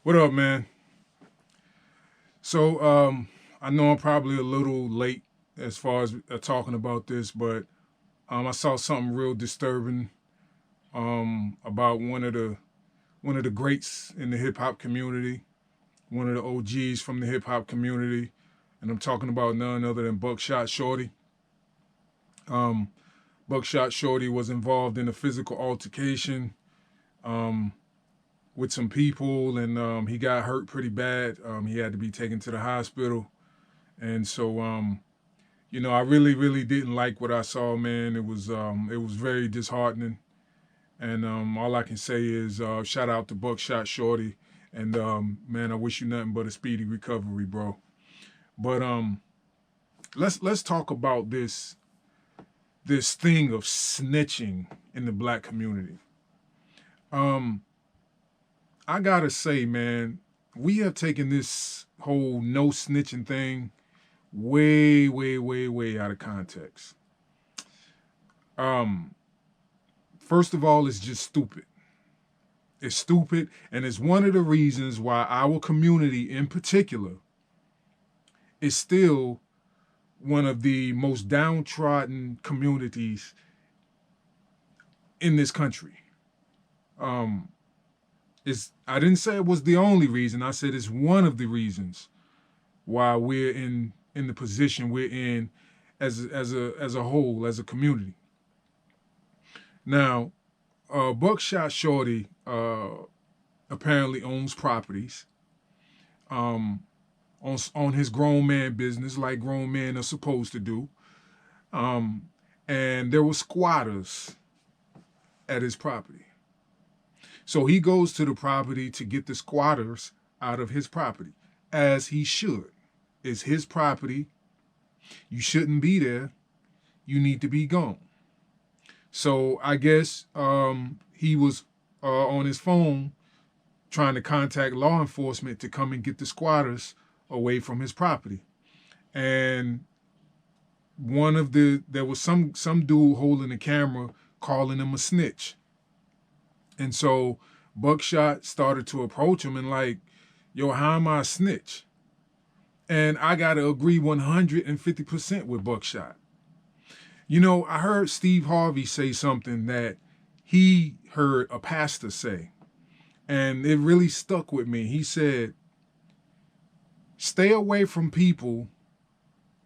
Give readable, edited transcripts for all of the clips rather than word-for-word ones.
What up, man? So, I know I'm probably a little late as far as talking about this, but I saw something real disturbing about one of the greats in the hip hop community, one of the OGs from the hip hop community, and I'm talking about none other than Buckshot Shorty. Um, Buckshot Shorty was involved in a physical altercation um, with some people, and he got hurt pretty bad. He had to be taken to the hospital, and so I really, really didn't like what I saw, man. It was very disheartening, and all I can say is shout out to Buckshot Shorty, and man, I wish you nothing but a speedy recovery, bro. But let's talk about this thing of snitching in the black community. Um, I gotta say, man, we have taken this whole no snitching thing way, way, way, way out of context. Um, First of all, it's just stupid. It's stupid, and it's one of the reasons why our community in particular is still one of the most downtrodden communities in this country. Um, I didn't say it was the only reason. I said it's one of the reasons why we're in the position we're in as a whole, as a community. Now, Buckshot Shorty apparently owns properties on his grown man business, like grown men are supposed to do. Um, and there were squatters at his property. So he goes to the property to get the squatters out of his property, as he should. It's his property. You shouldn't be there. You need to be gone. So I guess he was on his phone trying to contact law enforcement to come and get the squatters away from his property. And there was some dude holding the camera calling him a snitch. And so Buckshot started to approach him and like, yo, how am I a snitch? And I gotta agree 150% with Buckshot. I heard Steve Harvey say something that he heard a pastor say, and it really stuck with me. He said, "Stay away from people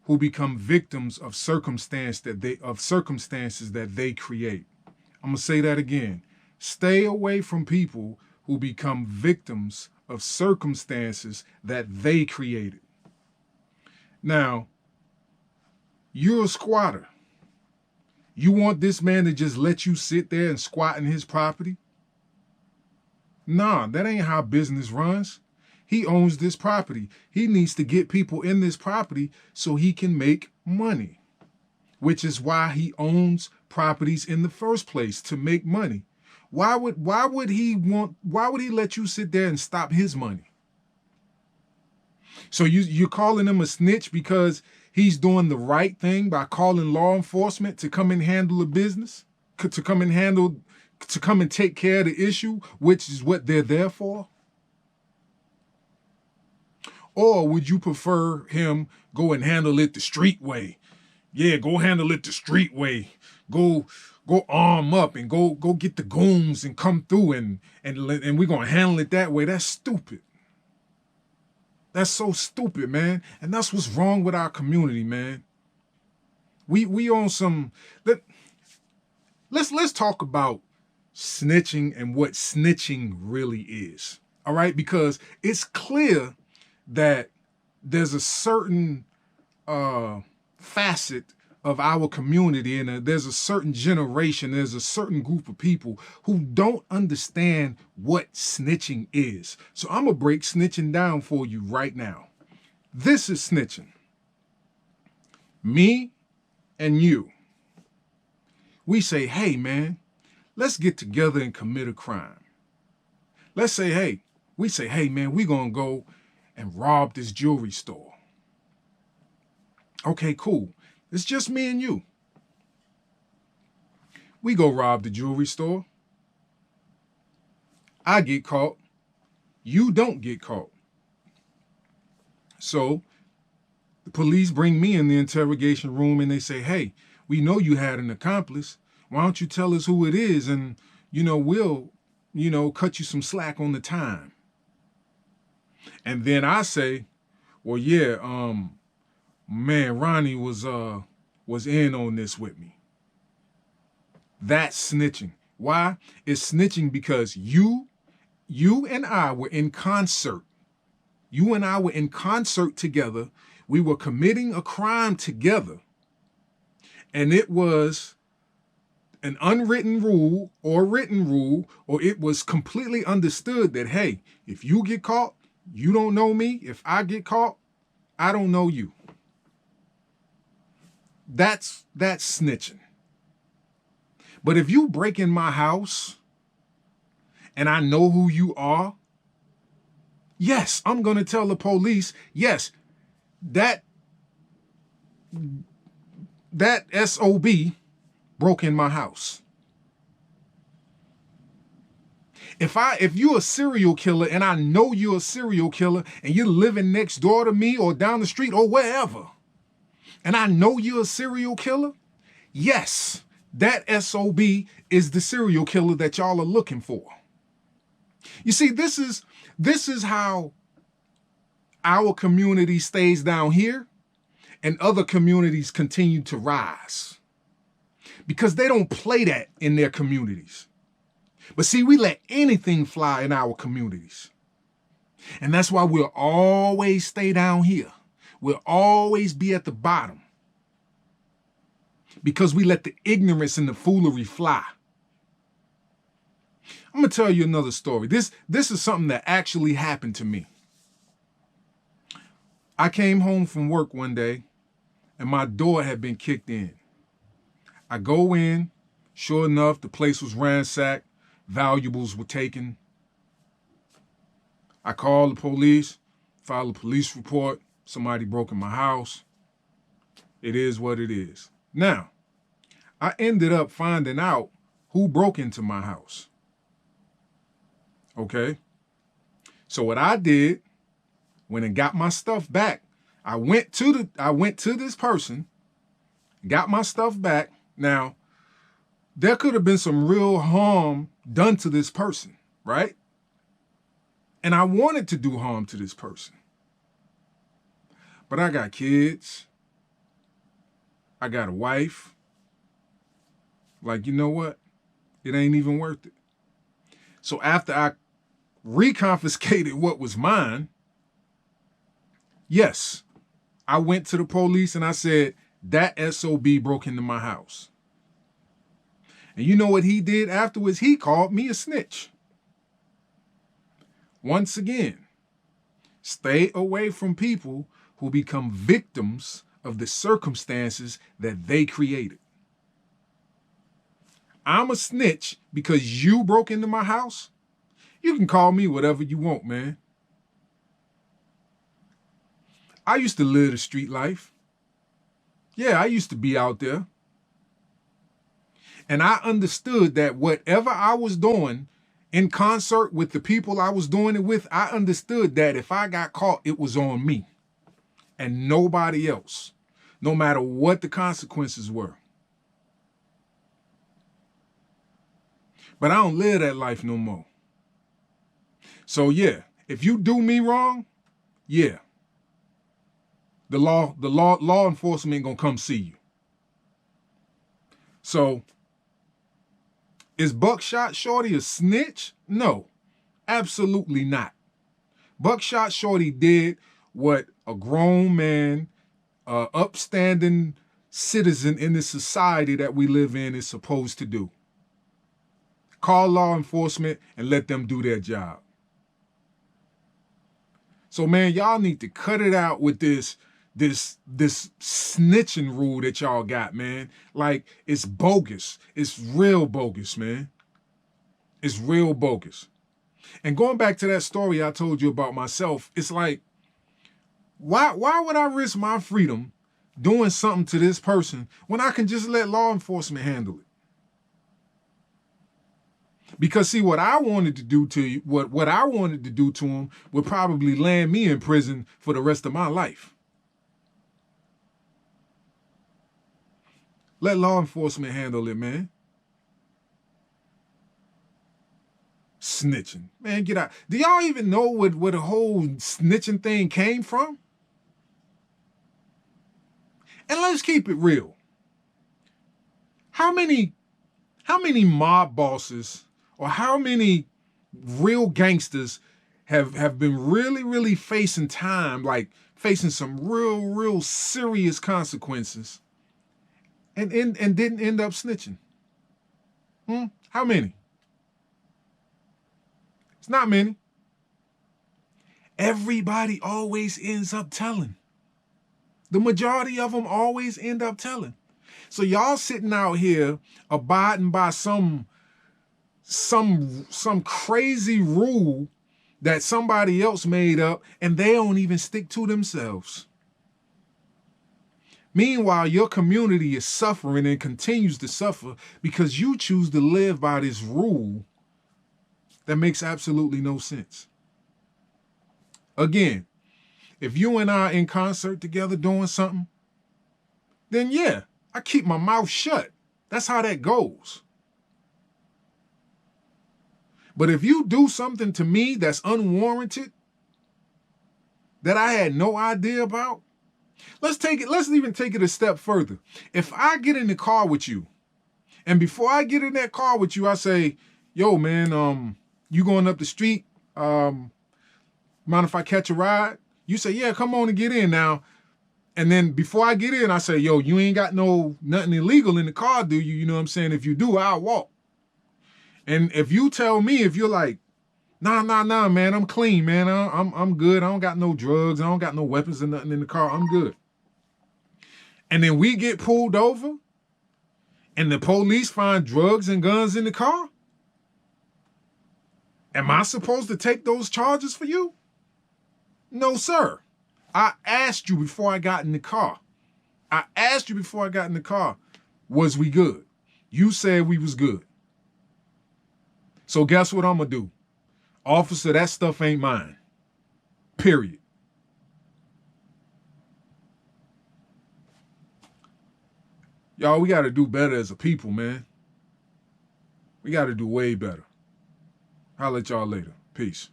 who become victims of circumstances that they create." I'm gonna say that again. Stay away from people who become victims of circumstances that they created. Now, you're a squatter. You want this man to just let you sit there and squat in his property? Nah, that ain't how business runs. He owns this property. He needs to get people in this property so he can make money, which is why he owns properties in the first place, to make money. Why would he let you sit there and stop his money? So you're calling him a snitch because he's doing the right thing by calling law enforcement to come and handle the business, to come and take care of the issue, which is what they're there for? Or would you prefer him go and handle it the street way? Yeah, go handle it the street way. Go arm up and go get the goons and come through and we're gonna handle it that way. That's stupid. That's so stupid, man. And that's what's wrong with our community, man. We on some let let's talk about snitching and what snitching really is. All right? Because it's clear that there's a certain facet of our community, and there's a certain generation, there's a certain group of people who don't understand what snitching is. So I'm gonna break snitching down for you right now. This is snitching. Me and you, we say, hey man, let's get together and commit a crime. We say, hey man, we gonna go and rob this jewelry store. Okay, cool. It's just me and you. We go rob the jewelry store. I get caught. You don't get caught. So the police bring me in the interrogation room and they say, hey, we know you had an accomplice. Why don't you tell us who it is? And, we'll, cut you some slack on the time. And then I say, well, yeah, man, Ronnie was in on this with me. That's snitching. Why? It's snitching because you and I were in concert. You and I were in concert together. We were committing a crime together. And it was an unwritten rule or written rule, or it was completely understood that, hey, if you get caught, you don't know me. If I get caught, I don't know you. That's snitching. But if you break in my house and I know who you are, yes, I'm going to tell the police, yes, that SOB broke in my house. If you're a serial killer and I know you're a serial killer and you're living next door to me or down the street or wherever, and I know you're a serial killer, yes, that SOB is the serial killer that y'all are looking for. You see, this is how our community stays down here and other communities continue to rise. Because they don't play that in their communities. But see, we let anything fly in our communities. And that's why we'll always stay down here. We'll always be at the bottom. Because we let the ignorance and the foolery fly. I'm going to tell you another story. This is something that actually happened to me. I came home from work one day and my door had been kicked in. I go in, sure enough, the place was ransacked, valuables were taken. I called the police, filed a police report, somebody broke in my house. It is what it is. Now, I ended up finding out who broke into my house. Okay? So what I did, when I got my stuff back, I went to this person, got my stuff back. Now, there could have been some real harm done to this person, right? And I wanted to do harm to this person. But I got kids. I got a wife. Like, you know what? It ain't even worth it. So after I reconfiscated what was mine, yes, I went to the police and I said, that SOB broke into my house. And you know what he did afterwards? He called me a snitch. Once again, stay away from people who become victims of the circumstances that they created. I'm a snitch because you broke into my house. You can call me whatever you want, man. I used to live the street life. Yeah, I used to be out there. And I understood that whatever I was doing in concert with the people I was doing it with, I understood that if I got caught, it was on me and nobody else, no matter what the consequences were. But I don't live that life no more. So yeah, if you do me wrong, yeah, the law enforcement ain't gonna come see you. So, is Buckshot Shorty a snitch? No, absolutely not. Buckshot Shorty did what a grown man, upstanding citizen in the society that we live in is supposed to do. Call law enforcement and let them do their job. So man, y'all need to cut it out with this snitching rule that y'all got, man. Like, it's bogus. It's real bogus, man. It's real bogus. And going back to that story I told you about myself, it's like, why would I risk my freedom doing something to this person when I can just let law enforcement handle it? Because see, what I wanted to do to you, what I wanted to do to him would probably land me in prison for the rest of my life. Let law enforcement handle it, man. Snitching. Man, get out. Do y'all even know where the whole snitching thing came from? And let's keep it real. How many mob bosses or how many real gangsters have been really facing time, like facing some real serious consequences and didn't end up snitching? How many? It's not many. Everybody always ends up telling. The majority of them always end up telling. So y'all sitting out here abiding by some crazy rule that somebody else made up, and they don't even stick to themselves. Meanwhile, your community is suffering and continues to suffer because you choose to live by this rule that makes absolutely no sense. Again, if you and I are in concert together doing something, then yeah, I keep my mouth shut. That's how that goes. But if you do something to me that's unwarranted, that I had no idea about, let's even take it a step further. If I get in the car with you, and before I get in that car with you, I say, yo, man, you going up the street? Mind if I catch a ride? You say, yeah, come on and get in now. And then before I get in, I say, yo, you ain't got nothing illegal in the car, do you? You know what I'm saying? If you do, I'll walk. And if you tell me, if you're like, nah, man, I'm clean, man. I'm good. I don't got no drugs. I don't got no weapons or nothing in the car. I'm good. And then we get pulled over and the police find drugs and guns in the car. Am I supposed to take those charges for you? No, sir. I asked you before I got in the car. Was we good? You said we was good. So guess what I'm going to do? Officer, that stuff ain't mine. Period. Y'all, we got to do better as a people, man. We got to do way better. I'll let y'all later. Peace.